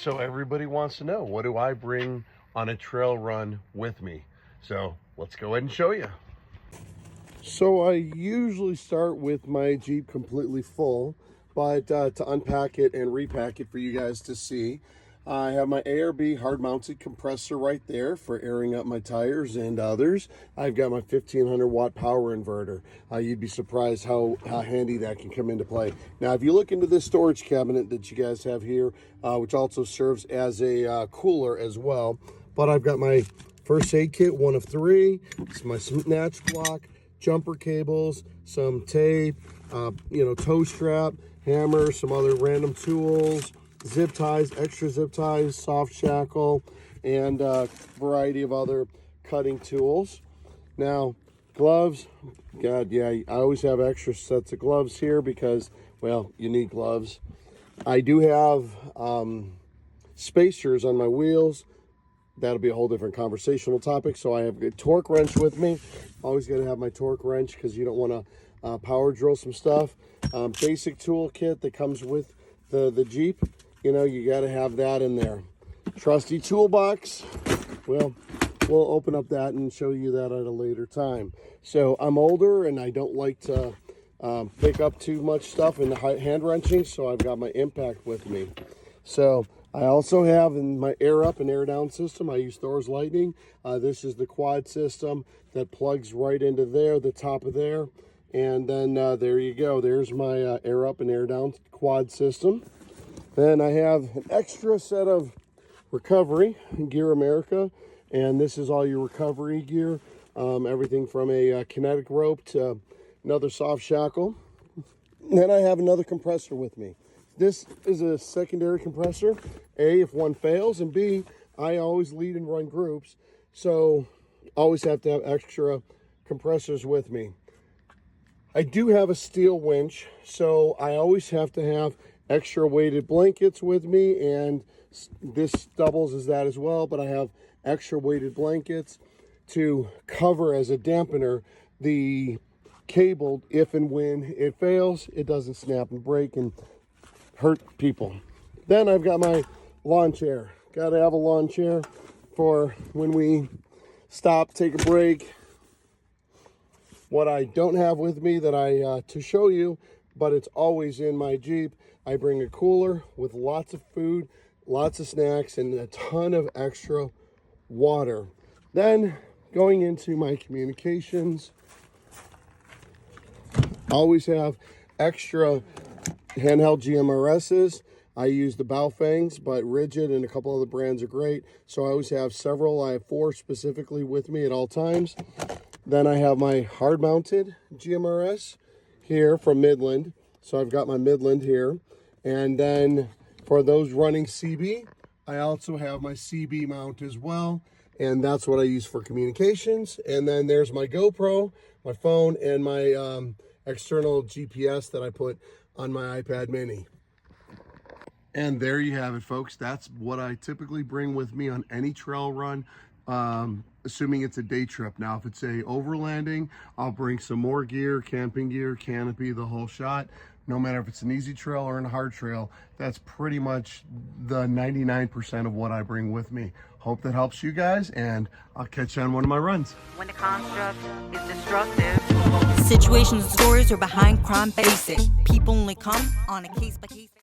So everybody wants to know, what do I bring on a trail run with me? So let's go ahead and show you. So I usually start with my Jeep completely full, but to unpack it and repack it for you guys to see, I have my ARB hard-mounted compressor right there for airing up my tires and others. I've got my 1500 watt power inverter. You'd be surprised how handy that can come into play. Now, if you look into this storage cabinet that you guys have here, which also serves as a cooler as well, but I've got my first aid kit, one of 3. It's my snatch block, jumper cables, some tape, tow strap, hammer, some other random tools, zip ties, extra zip ties, soft shackle, and a variety of other cutting tools. Now, gloves, God, yeah, I always have extra sets of gloves here because, well, you need gloves. I do have spacers on my wheels. That'll be a whole different conversational topic. So I have a torque wrench with me. Always got to have my torque wrench because you don't want to power drill some stuff. Basic tool kit that comes with the Jeep. You got to have that in there. Trusty toolbox. Well, we'll open up that and show you that at a later time. So I'm older and I don't like to pick up too much stuff in the hand wrenching. So I've got my impact with me. So I also have in my air up and air down system, I use Thor's Lightning. This is the quad system that plugs right into there, the top of there. And then there you go. There's my air up and air down quad system. Then I have an extra set of recovery Gear America. And this is all your recovery gear. Everything from a kinetic rope to another soft shackle. And then I have another compressor with me. This is a secondary compressor. A, if one fails, and B, I always lead and run groups, so always have to have extra compressors with me. I do have a steel winch, so I always have to have extra weighted blankets with me, and this doubles as that as well, but I have extra weighted blankets to cover as a dampener the cable. If and when it fails, it doesn't snap and break and hurt people. Then I've got my lawn chair. Got to have a lawn chair for when we stop, take a break. What I don't have with me that to show you, but it's always in my Jeep, I bring a cooler with lots of food, lots of snacks, and a ton of extra water. Then going into my communications, always have extra handheld GMRSs. I use the Baofangs, but Rigid and a couple other brands are great. So I always have several. I have 4 specifically with me at all times. Then I have my hard-mounted GMRS here from Midland. So I've got my Midland here. And then for those running CB, I also have my CB mount as well. And that's what I use for communications. And then there's my GoPro, my phone, and my external GPS that I put on my iPad mini. And there you have it, folks. That's what I typically bring with me on any trail run, assuming it's a day trip. Now, if it's a overlanding, I'll bring some more gear, camping gear, canopy, the whole shot. No matter if it's an easy trail or a hard trail, that's pretty much the 99% of what I bring with me. Hope that helps you guys, and I'll catch you on one of my runs. When the construct is destructive. Situations and stories are behind crime basic. People only come on a case by case.